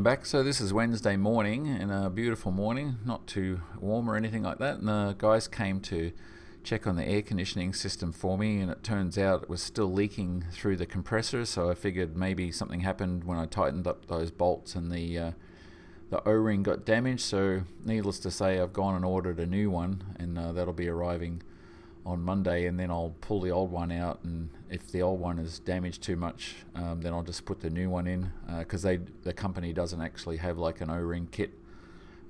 back. So this is Wednesday morning, and a beautiful morning, not too warm or anything like that, and the guys came to check on the air conditioning system for me, and it turns out it was still leaking through the compressor, so I figured maybe something happened when I tightened up those bolts and the O-ring got damaged. So needless to say, I've gone and ordered a new one, and that'll be arriving on Monday, and then I'll pull the old one out, and if the old one is damaged too much, then I'll just put the new one in, because the company doesn't actually have like an O-ring kit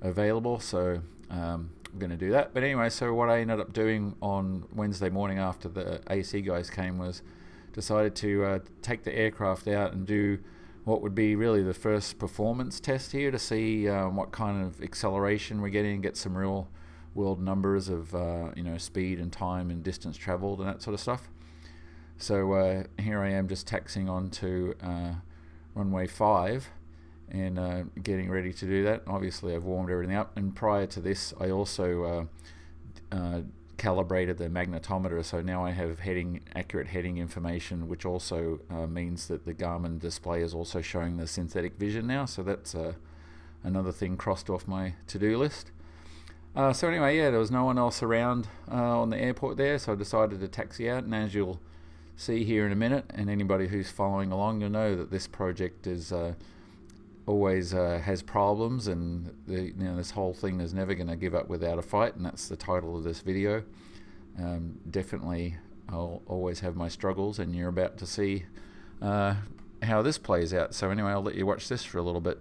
available, so I'm going to do that. But anyway, so what I ended up doing on Wednesday morning after the AC guys came was decided to take the aircraft out and do what would be really the first performance test here to see what kind of acceleration we're getting, get some real world numbers of speed and time and distance traveled and that sort of stuff. So here I am just taxiing on to runway 5 and getting ready to do that. Obviously I've warmed everything up, and prior to this I also calibrated the magnetometer, so now I have accurate heading information, which also means that the Garmin display is also showing the synthetic vision now, so that's another thing crossed off my to-do list. So anyway, yeah, there was no one else around on the airport there, so I decided to taxi out, and as you'll see here in a minute, and anybody who's following along, you'll know that this project is always has problems, and this whole thing is never going to give up without a fight, and that's the title of this video. Definitely I'll always have my struggles, and you're about to see how this plays out. So anyway, I'll let you watch this for a little bit.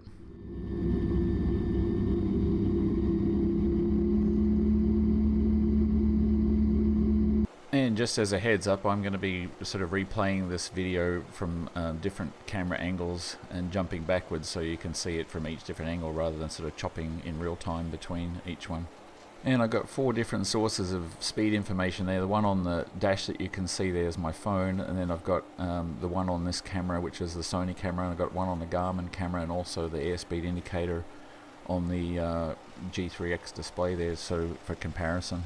And just as a heads up, I'm going to be sort of replaying this video from different camera angles and jumping backwards so you can see it from each different angle rather than sort of chopping in real time between each one. And I've got 4 different sources of speed information there. The one on the dash that you can see there is my phone, and then I've got the one on this camera, which is the Sony camera, and I've got one on the Garmin camera, and also the airspeed indicator on the G3X display there, so for comparison.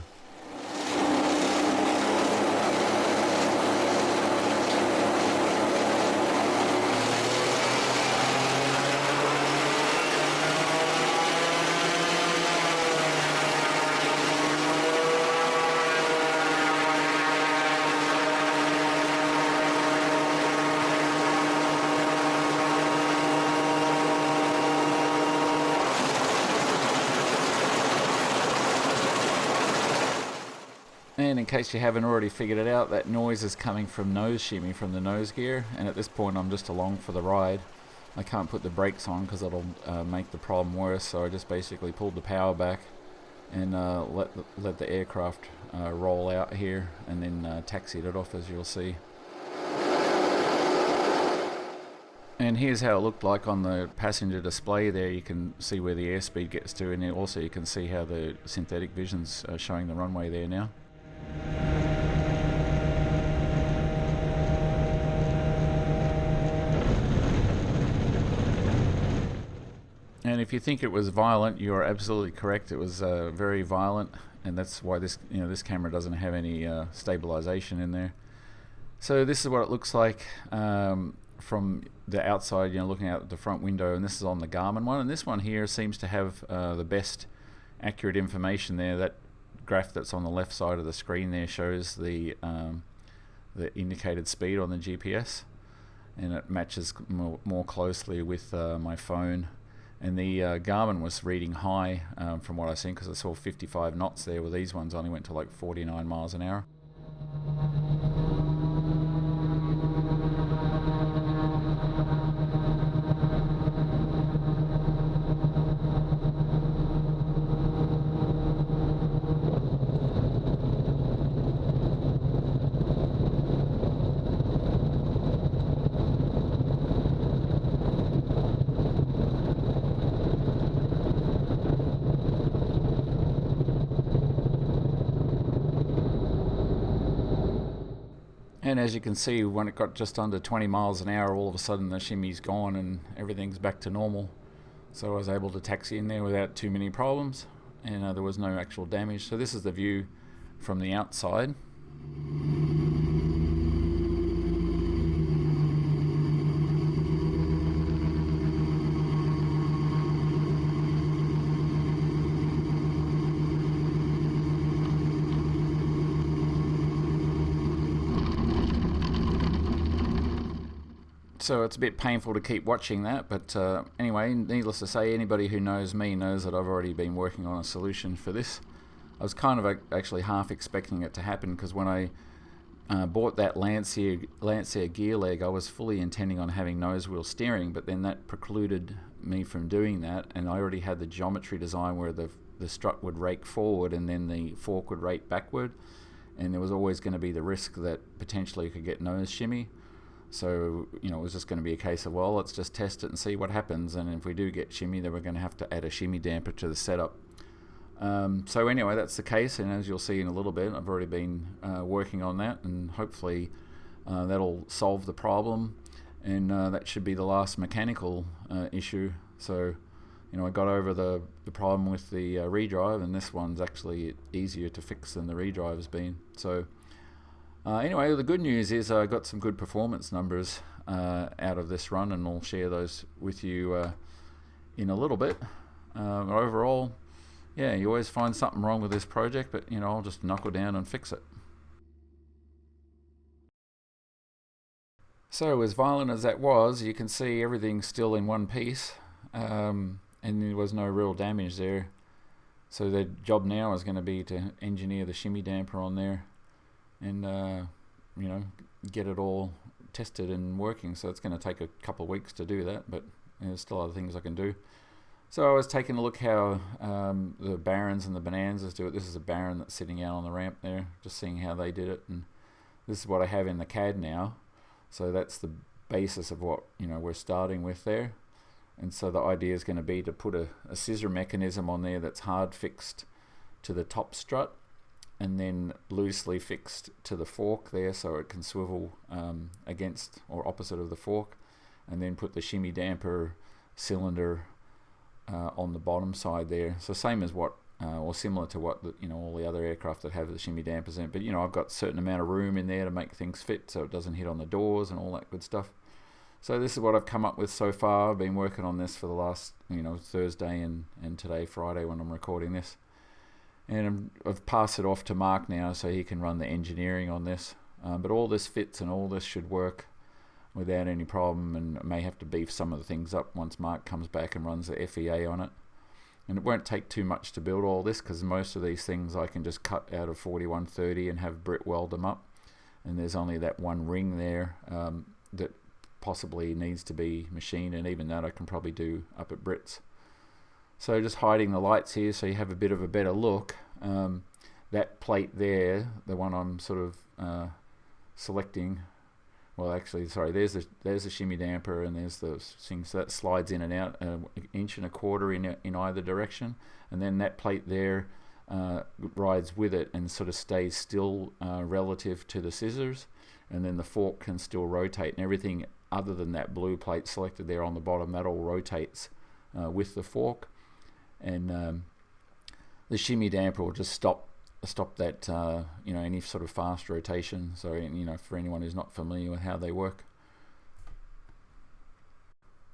And in case you haven't already figured it out, that noise is coming from nose shimmy, from the nose gear, and at this point I'm just along for the ride. I can't put the brakes on because it'll make the problem worse, so I just basically pulled the power back and let the aircraft roll out here, and then taxied it off, as you'll see. And here's how it looked like on the passenger display there. You can see where the airspeed gets to, and also you can see how the synthetic vision's showing the runway there now. And if you think it was violent, you are absolutely correct. It was very violent, and that's why this camera doesn't have any stabilization in there. So this is what it looks like from the outside, looking out the front window, and this is on the Garmin one, and this one here seems to have the best accurate information there. That graph that's on the left side of the screen there shows the indicated speed on the GPS, and it matches more closely with my phone. And the Garmin was reading high from what I've seen, because I saw 55 knots there, where these ones only went to like 49 miles an hour. And as you can see, when it got just under 20 miles an hour, all of a sudden the shimmy's gone and everything's back to normal. So I was able to taxi in there without too many problems, and there was no actual damage. So this is the view from the outside. So it's a bit painful to keep watching that, but anyway, needless to say, anybody who knows me knows that I've already been working on a solution for this. I was kind of actually half expecting it to happen, because when I bought that Lancia gear leg, I was fully intending on having nose wheel steering, but then that precluded me from doing that, and I already had the geometry design where the strut would rake forward and then the fork would rake backward, and there was always going to be the risk that potentially you could get nose shimmy. So, it was just going to be a case of, well, let's just test it and see what happens, and if we do get shimmy, then we're going to have to add a shimmy damper to the setup. So anyway, that's the case, and as you'll see in a little bit, I've already been working on that, and hopefully that'll solve the problem, and that should be the last mechanical issue. So, I got over the problem with the redrive, and this one's actually easier to fix than the redrive has been. So anyway, the good news is I got some good performance numbers out of this run, and I'll share those with you in a little bit. Overall, yeah, you always find something wrong with this project, but I'll just knuckle down and fix it. So as violent as that was, you can see everything's still in one piece, and there was no real damage there. So the job now is going to be to engineer the shimmy damper on there, and get it all tested and working. So it's going to take a couple of weeks to do that, but there's still other things I can do. So I was taking a look how the Barons and the Bonanzas do it. This is a Baron that's sitting out on the ramp there, just seeing how they did it, and this is what I have in the CAD now. So that's the basis of what we're starting with there. And so the idea is going to be to put a scissor mechanism on there that's hard fixed to the top strut, and then loosely fixed to the fork there, so it can swivel against or opposite of the fork, and then put the shimmy damper cylinder on the bottom side there. So same as what or similar to what all the other aircraft that have the shimmy dampers in it, but I've got a certain amount of room in there to make things fit so it doesn't hit on the doors and all that good stuff. So this is what I've come up with so far. I've been working on this for the last Thursday and today Friday when I'm recording this, and I've passed it off to Mark now so he can run the engineering on this, but all this fits and all this should work without any problem, and I may have to beef some of the things up once Mark comes back and runs the FEA on it. And it won't take too much to build all this, because most of these things I can just cut out of 4130 and have Brit weld them up, and there's only that one ring there that possibly needs to be machined, and even that I can probably do up at Brit's. So just hiding the lights here so you have a bit of a better look. That plate there, the one I'm sort of selecting, well actually sorry, there's the shimmy damper, and there's the thing, so that slides in and out an inch and a quarter in either direction, and then that plate there rides with it and sort of stays still relative to the scissors, and then the fork can still rotate, and everything other than that blue plate selected there on the bottom, that all rotates with the fork, and the shimmy damper will just stop that any sort of fast rotation. So for anyone who's not familiar with how they work.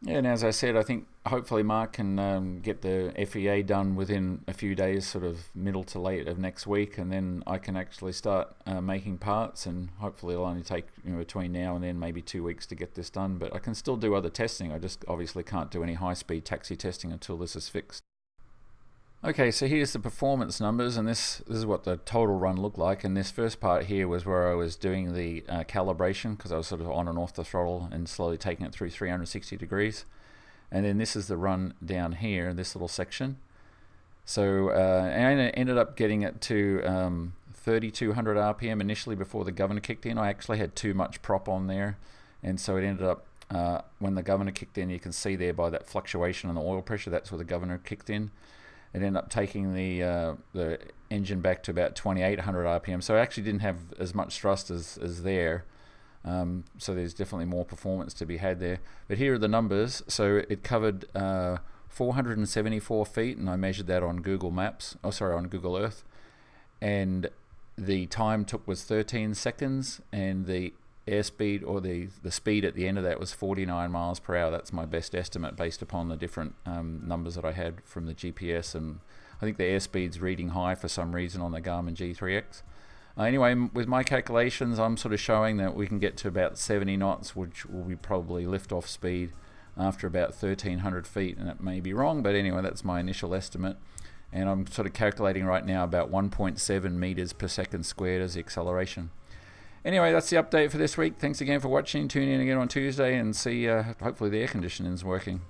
Yeah, and as I said, I think hopefully Mark can get the FEA done within a few days, sort of middle to late of next week, and then I can actually start making parts, and hopefully it'll only take between now and then maybe 2 weeks to get this done, but I can still do other testing. I just obviously can't do any high-speed taxi testing until this is fixed. Okay, so here's the performance numbers, and this is what the total run looked like, and this first part here was where I was doing the calibration, because I was sort of on and off the throttle and slowly taking it through 360 degrees. And then this is the run down here, this little section. So I ended up getting it to 3200 RPM initially before the governor kicked in. I actually had too much prop on there, and so it ended up, when the governor kicked in, you can see there by that fluctuation in the oil pressure, that's where the governor kicked in. It ended up taking the engine back to about 2800 RPM, so I actually didn't have as much thrust as there, so there's definitely more performance to be had there. But here are the numbers. So it covered 474 feet, and I measured that on Google Maps, on Google Earth, and the time took was 13 seconds, and the airspeed, or the speed at the end of that, was 49 miles per hour. That's my best estimate based upon the different numbers that I had from the GPS, and I think the airspeed's reading high for some reason on the Garmin G3X. Anyway, with my calculations, I'm sort of showing that we can get to about 70 knots, which will be probably lift-off speed after about 1,300 feet, and it may be wrong, but anyway, that's my initial estimate. And I'm sort of calculating right now about 1.7 meters per second squared as the acceleration. Anyway, that's the update for this week. Thanks again for watching. Tune in again on Tuesday and see, hopefully the air conditioning is working.